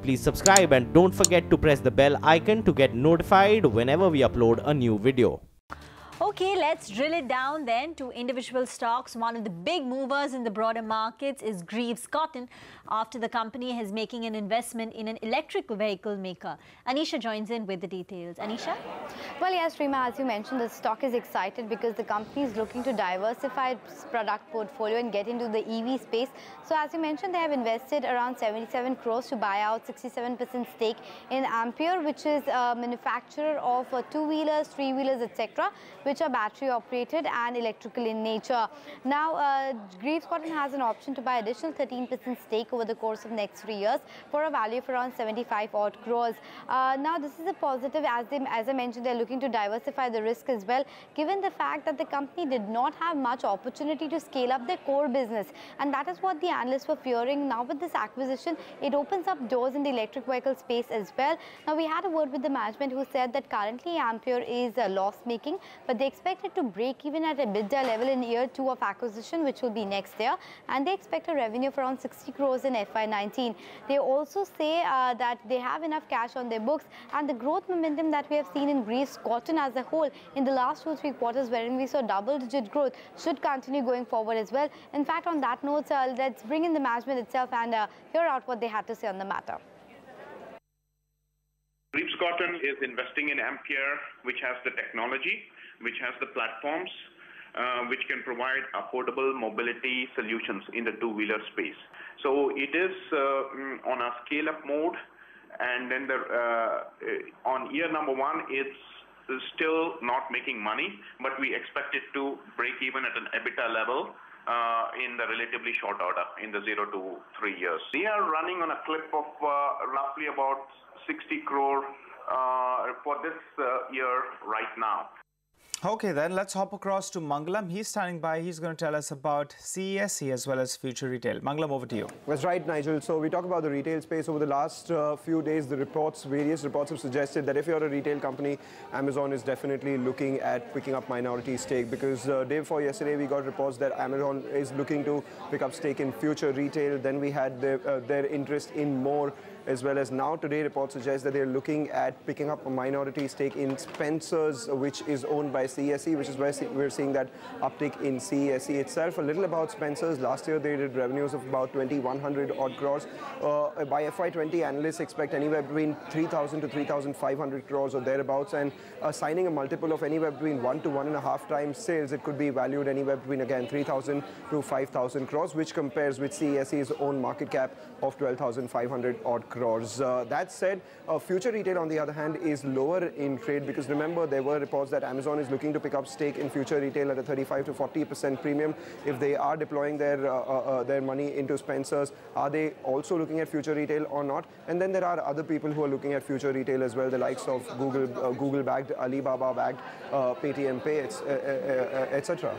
please subscribe and don't forget to press the bell icon to get notified whenever we upload a new video. Okay, let's drill it down then to individual stocks. One of the big movers in the broader markets is Greaves Cotton, after the company is making an investment in an electric vehicle maker. Anisha joins in with the details. Anisha? Well, yes, Rima, as you mentioned, the stock is excited because the company is looking to diversify its product portfolio and get into the EV space. So, as you mentioned, they have invested around 77 crores to buy out 67% stake in Ampere, which is a manufacturer of two-wheelers, three-wheelers, etc., which are battery operated and electrical in nature. Now, Greaves Cotton has an option to buy additional 13% stake over the course of next 3 years for a value of around 75 odd crores. Now, this is a positive as I mentioned, they're looking to diversify the risk as well, given the fact that the company did not have much opportunity to scale up their core business. And that is what the analysts were fearing. Now, with this acquisition, it opens up doors in the electric vehicle space as well. Now, we had a word with the management who said that currently Ampere is loss-making, but they expect it to break even at EBITDA level in year 2 of acquisition, which will be next year, and they expect a revenue of around 60 crores in FY19. They also say that they have enough cash on their books, and the growth momentum that we have seen in Greaves Cotton as a whole in the last 2-3 quarters, wherein we saw double-digit growth, should continue going forward as well. In fact, on that note, let's bring in the management itself and hear out what they had to say on the matter. Greaves Cotton is investing in Ampere, which has the technology, which has the platforms, which can provide affordable mobility solutions in the two-wheeler space. So it is on a scale-up mode, and then on year number 1, it's still not making money, but we expect it to break even at an EBITDA level in the relatively short order, in the 0 to 3 years. We are running on a clip of roughly about 60 crore for this year right now. Okay, then let's hop across to Mangalam. He's standing by. He's going to tell us about CESC as well as future retail. Mangalam, over to you. That's right, Nigel. So we talk about the retail space. Over the last few days, various reports have suggested that if you're a retail company, Amazon is definitely looking at picking up minority stake, because day before yesterday, we got reports that Amazon is looking to pick up stake in future retail. Then we had their interest in more, as well as now today reports suggest that they're looking at picking up a minority stake in Spencer's, which is owned by CESC, which is why we're seeing that uptick in CESC itself. A little about Spencer's. Last year they did revenues of about 2,100 odd crores. By FY20, analysts expect anywhere between 3,000 to 3,500 crores or thereabouts, and signing a multiple of anywhere between 1 to 1.5 times sales. It could be valued anywhere between, again, 3,000 to 5,000 crores, which compares with CESC's own market cap of 12,500 odd crores. That said, future retail, on the other hand, is lower in trade, because remember, there were reports that Amazon is looking to pick up stake in future retail at a 35 to 40% premium. If they are deploying their money into Spencer's, are they also looking at future retail or not? And then there are other people who are looking at future retail as well, the likes of Google-backed, Alibaba-backed, Paytm Pay, etc.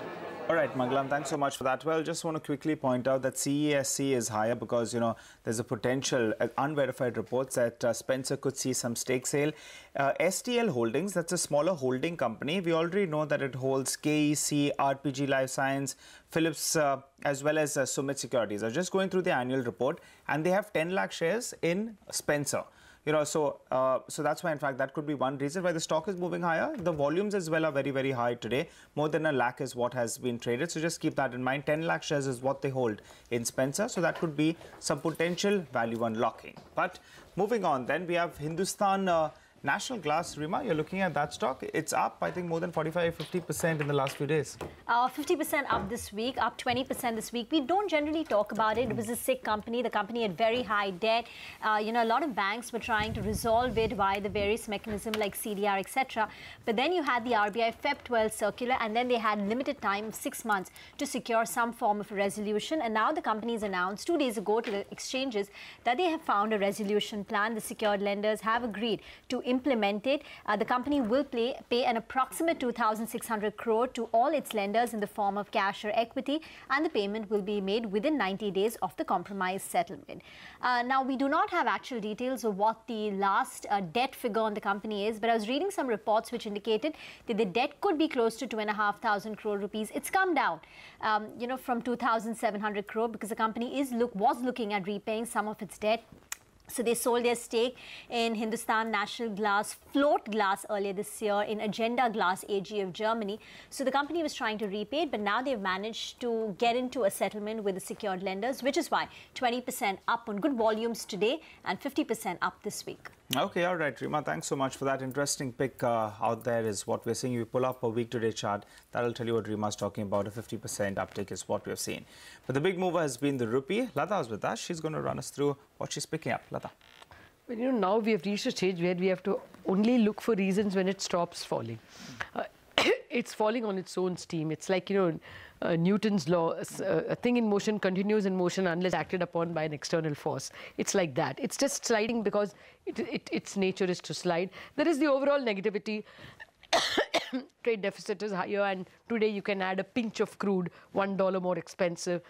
All right, Mangalam, thanks so much for that. Well, just want to quickly point out that CESC is higher because, you know, there's a potential, unverified reports that Spencer could see some stake sale. STL Holdings, that's a smaller holding company. We already know that it holds KEC, RPG Life Science, Philips, as well as Sumit Securities. I was just going through the annual report, and they have 10 lakh shares in Spencer. You know, so that's why, in fact, that could be one reason why the stock is moving higher. The volumes as well are very, very high today. More than a lakh is what has been traded. So just keep that in mind. 10 lakh shares is what they hold in Spencer. So that could be some potential value unlocking. But moving on, then we have Hindustan National Glass. Rima, you're looking at that stock. It's up, I think, more than 45-50% in the last few days. 50% up this week, up 20% this week. We don't generally talk about it. It was a sick company. The company had very high debt. You know, a lot of banks were trying to resolve it via the various mechanisms like CDR, etc. But then you had the RBI Feb 12 circular, and then they had limited time of 6 months to secure some form of a resolution. And now the company has announced 2 days ago to the exchanges that they have found a resolution plan. The secured lenders have agreed to implement it. The company will pay an approximate 2,600 crore to all its lenders in the form of cash or equity, and the payment will be made within 90 days of the compromise settlement. Now, we do not have actual details of what the last debt figure on the company is, but I was reading some reports which indicated that the debt could be close to 2,500 crore rupees. It's come down, you know, from 2,700 crore, because the company was looking at repaying some of its debt. So they sold their stake in Hindustan National Glass Float Glass earlier this year in Agenda Glass AG of Germany. So the company was trying to repay it, but now they've managed to get into a settlement with the secured lenders, which is why 20% up on good volumes today and 50% up this week. Okay, all right, Rima, thanks so much for that. Interesting pick out there is what we're seeing. You pull up a week-to-day chart, that'll tell you what Rima's talking about. A 50% uptick is what we've seen. But the big mover has been the rupee. Lata is with us. She's going to run us through what she's picking up. Lata. Well, you know, now we have reached a stage where we have to only look for reasons when it stops falling. It's falling on its own steam. It's like, you know, Newton's law, a thing in motion continues in motion unless acted upon by an external force. It's like that. It's just sliding because its nature is to slide. There is the overall negativity. Trade deficit is higher, and today you can add a pinch of crude, $1 more expensive,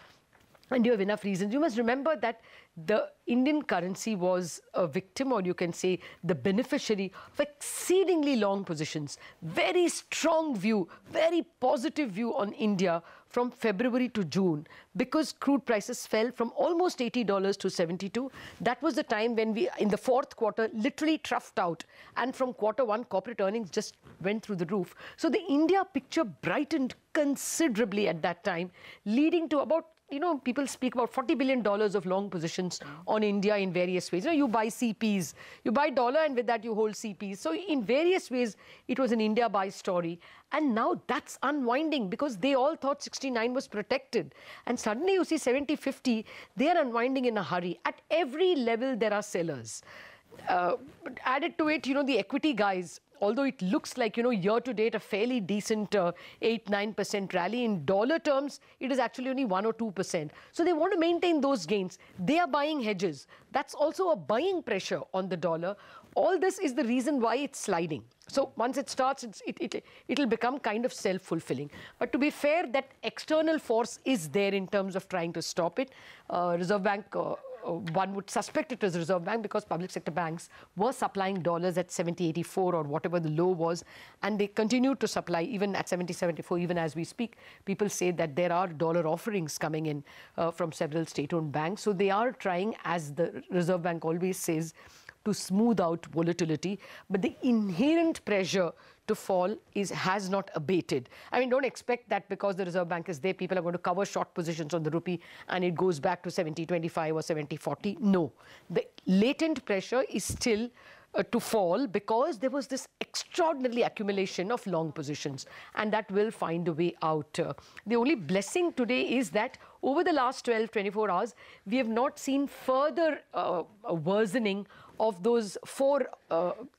and you have enough reasons. You must remember that the Indian currency was a victim, or you can say the beneficiary, of exceedingly long positions. Very strong view, very positive view on India from February to June, because crude prices fell from almost $80 to 72. That was the time when we, in the fourth quarter, literally troughed out. And from quarter one, corporate earnings just went through the roof. So the India picture brightened considerably at that time, leading to about, you know, people speak about $40 billion of long positions on India in various ways. You know, you buy CPs, you buy dollar, and with that you hold CPs. So in various ways, it was an India buy story. And now that's unwinding, because they all thought 69 was protected. And suddenly you see 70, 50, they are unwinding in a hurry. At every level, there are sellers. Added to it, you know, the equity guys, although it looks like, you know, year to date, a fairly decent 8-9% rally, in dollar terms, it is actually only 1 or 2%. So they want to maintain those gains. They are buying hedges. That's also a buying pressure on the dollar. All this is the reason why it's sliding. So once it starts, it'll become kind of self-fulfilling. But to be fair, that external force is there in terms of trying to stop it. Reserve Bank, one would suspect it was Reserve Bank, because public sector banks were supplying dollars at 70.84 or whatever the low was, and they continue to supply even at 70.74 even as we speak. People say that there are dollar offerings coming in from several state-owned banks. So they are trying, as the Reserve Bank always says, to smooth out volatility, but the inherent pressure to fall has not abated. I mean, don't expect that because the Reserve Bank is there, people are going to cover short positions on the rupee and it goes back to 70.25 or 70.40. No, the latent pressure is still to fall, because there was this extraordinary accumulation of long positions, and that will find a way out. The only blessing today is that over the last 12-24 hours, we have not seen further worsening of those four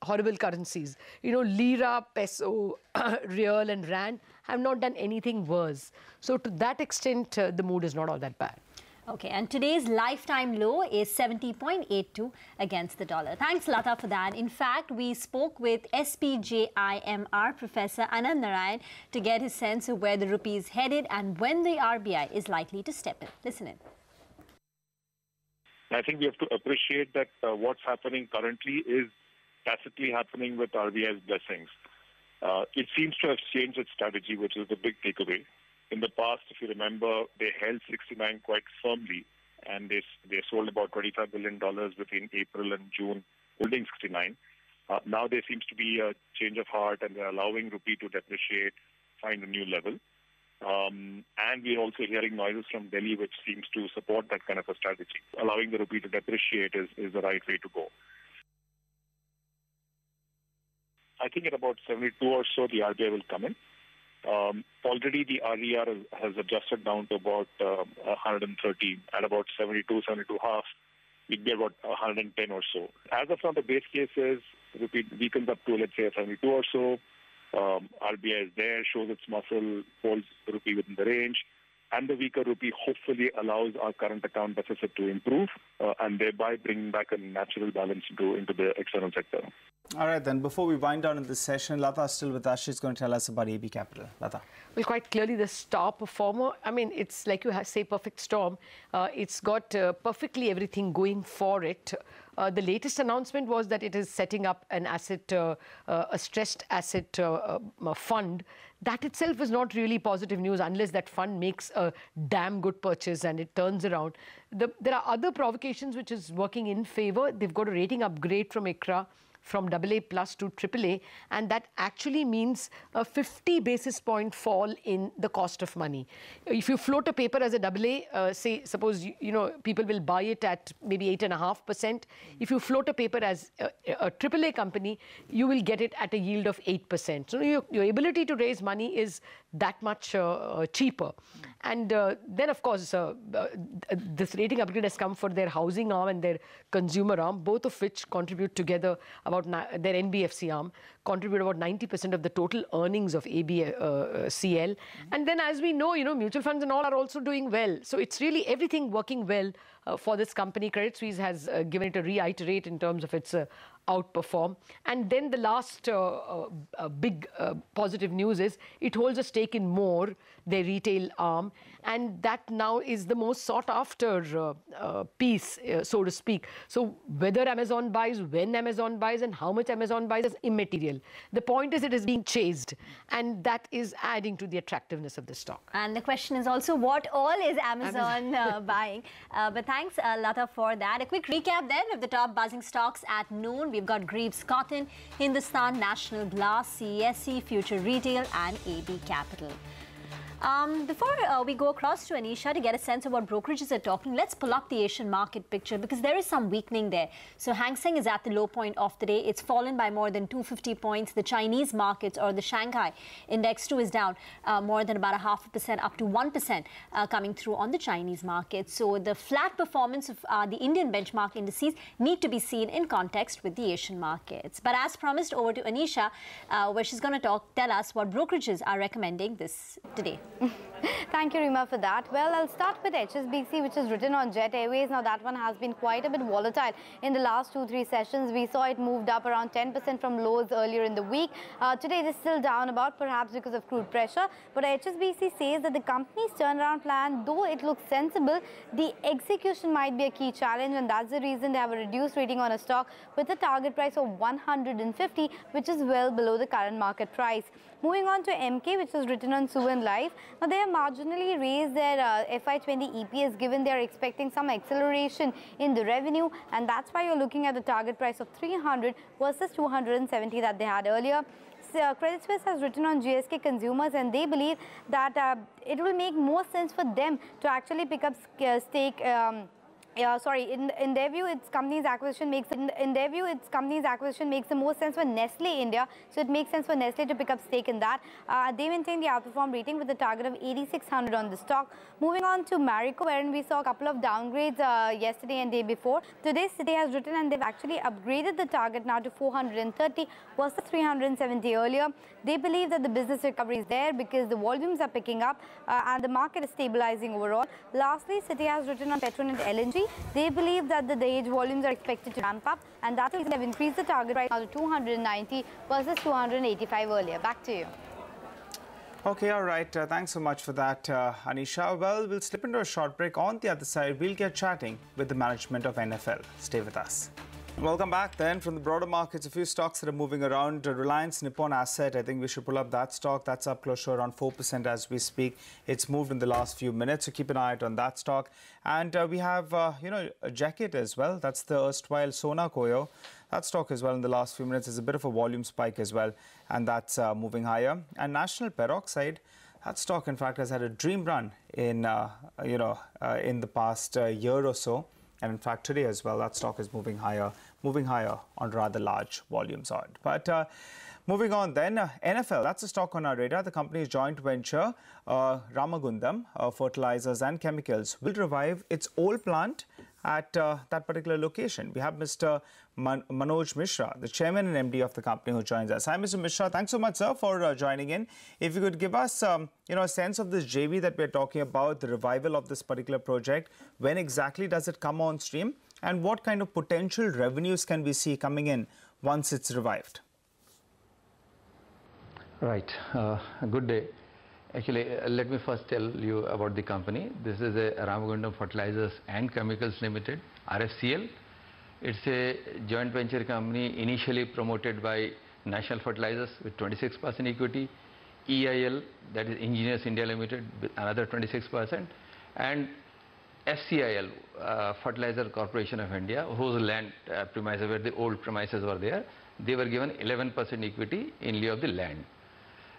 horrible currencies. You know, lira, peso, real and rand have not done anything worse. So to that extent, the mood is not all that bad. Okay, and today's lifetime low is 70.82 against the dollar. Thanks, Lata, for that. In fact, we spoke with SPJIMR Professor Anand Narayan to get his sense of where the rupee is headed and when the RBI is likely to step in. Listen in. I think we have to appreciate that what's happening currently is tacitly happening with RBI's blessings. It seems to have changed its strategy, which is the big takeaway. In the past, if you remember, they held 69 quite firmly, and they sold about $25 billion between April and June, holding 69. Now there seems to be a change of heart, and they're allowing rupee to depreciate, find a new level. And we're also hearing noises from Delhi, which seems to support that kind of a strategy. Allowing the rupee to depreciate is the right way to go. I think at about 72 or so, the RBI will come in. Already the RER has adjusted down to about 130. At about 72, 72.5, we'd be about 110 or so. As of now, the base case is rupee weakens up to, let's say, 72 or so. RBI is there, shows its muscle, holds the rupee within the range, and the weaker rupee hopefully allows our current account deficit to improve and thereby bring back a natural balance into the external sector. All right, then, before we wind down in this session, Lata is still with us. She's going to tell us about AB Capital. Lata. Well, quite clearly the star performer. I mean, it's like you say, perfect storm. It's got perfectly everything going for it. The latest announcement was that it is setting up an asset, a stressed asset fund. That itself is not really positive news unless that fund makes a damn good purchase and it turns around. There are other provocations which is working in favor. They've got a rating upgrade from ICRA from AA plus to AAA, and that actually means a 50 basis point fall in the cost of money. If you float a paper as a AA, say, suppose, people will buy it at maybe 8.5%. If you float a paper as a AAA company, you will get it at a yield of 8%. So your ability to raise money is that much cheaper. And then, of course, this rating upgrade has come for their housing arm and their consumer arm, both of which contribute together about their NBFC arm, contribute about 90% of the total earnings of ABCL. And then, as we know, mutual funds and all are also doing well. So it's really everything working well for this company. Credit Suisse has given it a reiterate in terms of its outperform. And then the last big positive news is it holds a stake in More, their retail arm, and that now is the most sought after piece, so to speak. So whether Amazon buys, when Amazon buys, and how much Amazon buys is immaterial. The point is it is being chased, and that is adding to the attractiveness of the stock. And the question is also, what all is Amazon buying? But thanks, Lata, for that. A quick recap then of the top buzzing stocks at noon. We've got Greaves Cotton, Hindustan National Glass, CESC, Future Retail, and AB Capital. Before we go across to Anisha to get a sense of what brokerages are talking, let's pull up the Asian market picture because there is some weakening there. So Hang Seng is at the low point of the day. It's fallen by more than 250 points. The Chinese markets, or the Shanghai Index 2, is down more than about 0.5% up to 1% coming through on the Chinese market. So the flat performance of the Indian benchmark indices need to be seen in context with the Asian markets. But as promised, over to Anisha, where she's going to tell us what brokerages are recommending this today. Thank you, Rima, for that. Well, I'll start with HSBC, which is written on Jet Airways. Now, that one has been quite a bit volatile in the last 2-3 sessions. We saw it moved up around 10% from lows earlier in the week. Today, it is still down about, perhaps because of crude pressure. But HSBC says that the company's turnaround plan, though it looks sensible, the execution might be a key challenge, and that's the reason they have a reduced rating on a stock with a target price of 150, which is well below the current market price. Moving on to MK, which is written on Suven Life. Now, they have marginally raised their FY20 EPS, given they are expecting some acceleration in the revenue, and that's why you're looking at the target price of 300 versus 270 that they had earlier. Credit Suisse has written on GSK Consumers, and they believe that it will make more sense for them to actually pick up stake. In their view, its company's acquisition makes the most sense for Nestle India. So it makes sense for Nestle to pick up stake in that. They maintain the outperform rating with a target of 8,600 on the stock. Moving on to Marico, wherein we saw a couple of downgrades yesterday and day before. Today, Citi has written, and they've actually upgraded the target now to 430 versus 370 earlier. They believe that the business recovery is there because the volumes are picking up and the market is stabilizing overall. Lastly, Citi has written on Petronet LNG. They believe that the Dahej volumes are expected to ramp up, and that's why they've increased the target price now to 290 versus 285 earlier. Back to you. Okay, all right. Thanks so much for that, Anisha. Well, we'll slip into a short break. On the other side, we'll get chatting with the management of NFL. Stay with us. Welcome back then. From the broader markets, a few stocks that are moving around. Reliance Nippon Asset, I think we should pull up that stock. That's up close to around 4% as we speak. It's moved in the last few minutes, so keep an eye out on that stock. And we have, a Jacket as well. That's the erstwhile Sona Koyo. That stock as well in the last few minutes is a bit of a volume spike as well, and that's moving higher. And National Peroxide, that stock, in fact, has had a dream run in, in the past year or so. And in fact, today as well, that stock is moving higher on rather large volumes. But moving on then, NFL, that's a stock on our radar. The company's joint venture, Ramagundam Fertilizers and Chemicals, will revive its old plant at that particular location. We have Mr. Manoj Mishra, the chairman and MD of the company, who joins us. Hi, Mr. Mishra. Thanks so much, sir, for joining in. If you could give us, a sense of this JV that we're talking about, the revival of this particular project. When exactly does it come on stream? And what kind of potential revenues can we see coming in once it's revived? Right. Good day. Actually, let me first tell you about the company. This is a Ramagundam Fertilizers and Chemicals Limited, RFCL. It's a joint venture company initially promoted by National Fertilizers with 26% equity, EIL, that is Engineers India Limited, with another 26%, and FCIL, Fertilizer Corporation of India, whose land premises where the old premises were there, they were given 11% equity in lieu of the land.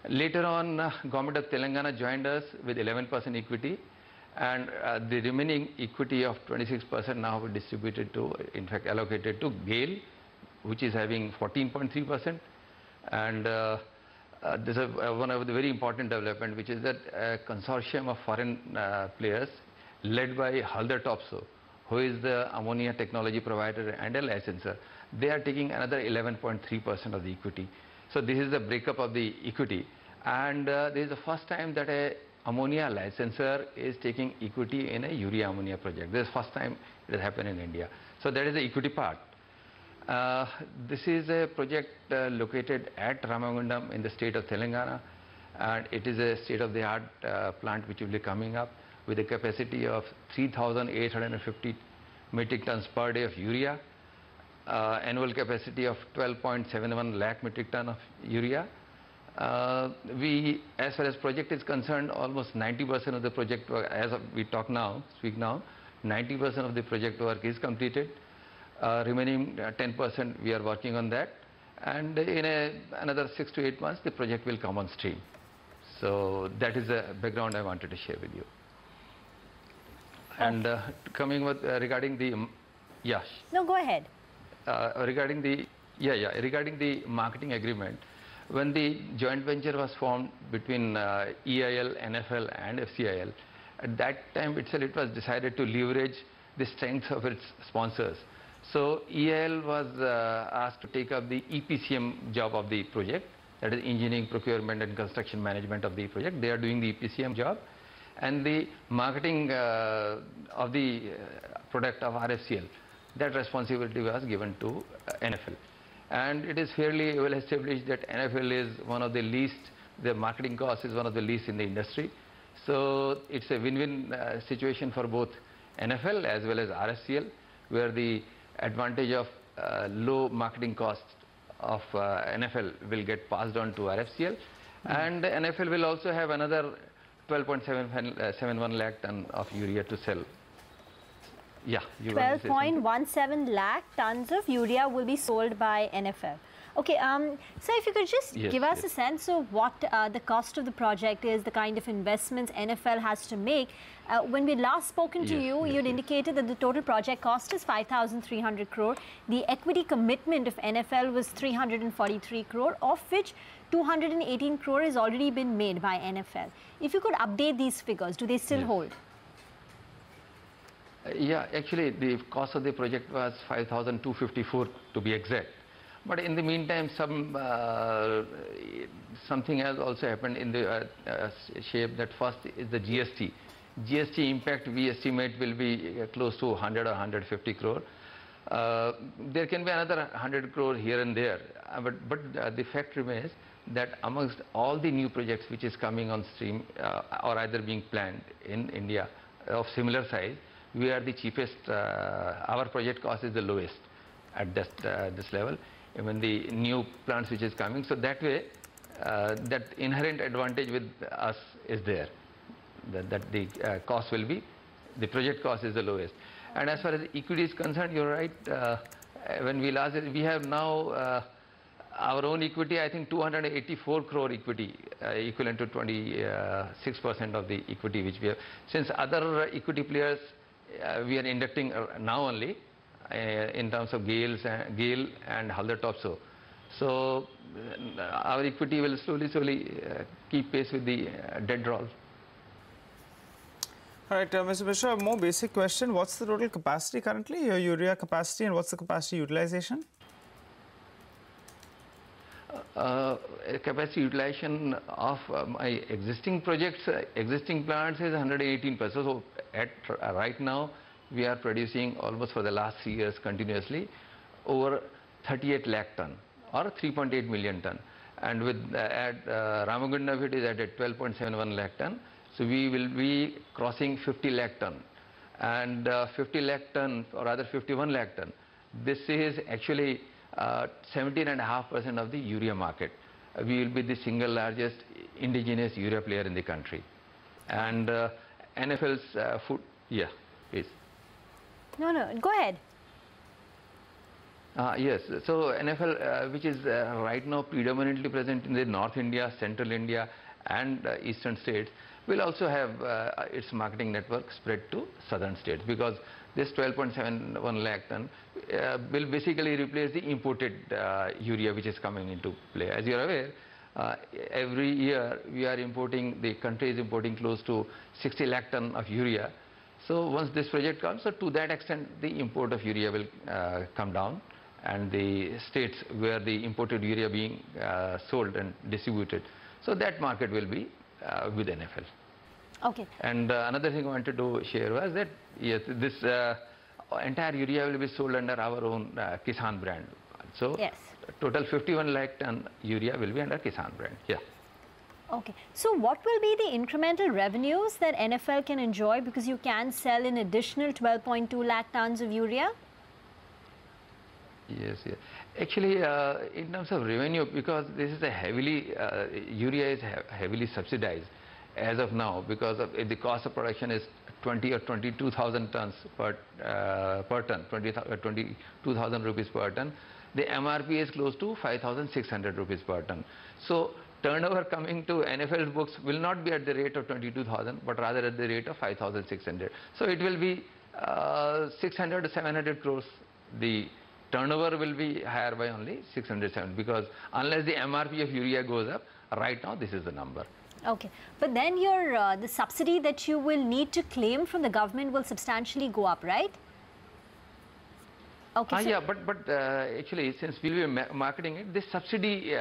Later on, Government of Telangana joined us with 11% equity, and the remaining equity of 26% now distributed to, in fact, allocated to GAIL, which is having 14.3%. And this is one of the very important development, which is that a consortium of foreign players led by Haldar Topsoe, who is the ammonia technology provider and a licensor. They are taking another 11.3% of the equity. So this is the breakup of the equity, and this is the first time that a ammonia licensor is taking equity in a urea ammonia project. This is the first time it has happened in India. So that is the equity part. This is a project located at Ramagundam in the state of Telangana, and it is a state-of-the-art plant which will be coming up with a capacity of 3,850 metric tons per day of urea, annual capacity of 12.71 lakh metric ton of urea. As far as project is concerned, almost 90% of the project work, as we speak now, 90% of the project work is completed. Remaining 10% we are working on that, and in another 6 to 8 months the project will come on stream. So that is the background I wanted to share with you. And coming with regarding the No, go ahead. Regarding the marketing agreement, when the joint venture was formed between EIL, NFL and FCIL, at that time itself it was decided to leverage the strength of its sponsors. So EIL was asked to take up the EPCM job of the project, that is engineering, procurement and construction management of the project. They are doing the EPCM job, and the marketing of the product of RFCL, that responsibility was given to NFL. And it is fairly well established that NFL is one of the least, the marketing cost is one of the least in the industry. So it's a win-win situation for both NFL as well as RFCL, where the advantage of low marketing cost of NFL will get passed on to RFCL, and NFL will also have another 12.71 lakh ton of urea to sell. Yeah, 12.17 lakh tons of urea will be sold by NFL. Okay, so if you could just give us a sense of what the cost of the project is, the kind of investments NFL has to make. When we last spoken to you, you'd indicated that the total project cost is 5,300 crore. The equity commitment of NFL was 343 crore, of which 218 crore has already been made by NFL. If you could update these figures, do they still hold? Yeah, actually the cost of the project was 5,254 to be exact. But in the meantime, something has also happened in the shape that first is the GST. GST impact we estimate will be close to 100 or 150 crore. There can be another 100 crore here and there, but the fact remains that amongst all the new projects which is coming on stream or either being planned in India of similar size, we are the cheapest. Our project cost is the lowest at this level, even the new plants which is coming. So that way, that inherent advantage with us is there, that the cost will be, the project cost is the lowest. And as far as equity is concerned, you're right. When we last, we have now our own equity, I think 284 crore equity, equivalent to 26% of the equity which we have. Since other equity players we are inducting now only, in terms of GAIL and Haldar Topsoe. So our equity will slowly keep pace with the debt draw. All right, Mr. Mishra, a more basic question. What's the total capacity currently, your urea capacity, and what's the capacity utilization? Capacity utilization of my existing projects, existing plants is 118%. So at right now, we are producing almost for the last 3 years continuously over 38 lakh ton or 3.8 million ton. And with at Ramagundam it is at 12.71 lakh ton. So we will be crossing 50 lakh ton. And 50 lakh ton or rather 51 lakh ton this is actually 17.5% of the urea market. We will be the single largest indigenous urea player in the country. And NFL's food, yeah, please. No, go ahead. Yes, so NFL, which is right now predominantly present in the North India, Central India and Eastern states, will also have its marketing network spread to Southern states, because this 12.71 lakh ton will basically replace the imported urea which is coming into play. As you are aware, every year we are importing, the country is importing close to 60 lakh ton of urea. So once this project comes, so to that extent the import of urea will come down, and the states where the imported urea being sold and distributed, so that market will be with NFL. Okay. And another thing I wanted to share was that yes, this entire urea will be sold under our own Kisan brand. So yes, total 51 lakh ton urea will be under Kisan brand. Yeah. Okay. So what will be the incremental revenues that NFL can enjoy, because you can sell an additional 12.2 lakh tons of urea? Yes, yes. Actually, in terms of revenue, because this is a heavily, urea is heavily subsidized as of now, because of the cost of production is 20 or 22,000 tons per ton, 22,000 rupees per ton. The MRP is close to 5,600 rupees per ton. So turnover coming to NFL's books will not be at the rate of 22,000, but rather at the rate of 5,600. So it will be 600 to 700 crores. The turnover will be higher by only 607, because unless the MRP of urea goes up, right now this is the number. Okay, but then your the subsidy that you will need to claim from the government will substantially go up, right? Okay. So yeah, but actually, since we will be marketing it, this subsidy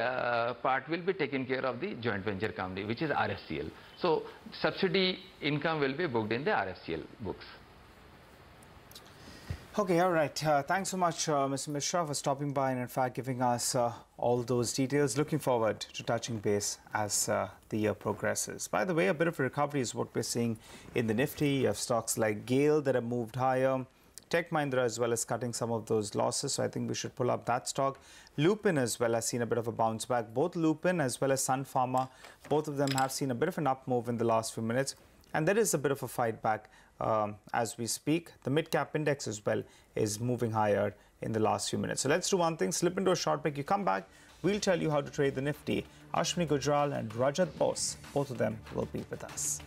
part will be taken care of the joint venture company, which is RFCL. So subsidy income will be booked in the RFCL books. Okay, all right. Thanks so much, Mr. Mishra, for stopping by and in fact giving us all those details. Looking forward to touching base as the year progresses. By the way, a bit of a recovery is what we're seeing in the Nifty. You have stocks like Gale that have moved higher. Tech Mahindra as well as cutting some of those losses. So I think we should pull up that stock. Lupin as well has seen a bit of a bounce back. Both Lupin as well as Sun Pharma, both of them have seen a bit of an up move in the last few minutes. And there is a bit of a fight back as we speak. The mid-cap index as well is moving higher in the last few minutes. So let's do one thing, slip into a short break. You come back, we'll tell you how to trade the Nifty. Ashwini Gujral and Rajat Bose, both of them will be with us.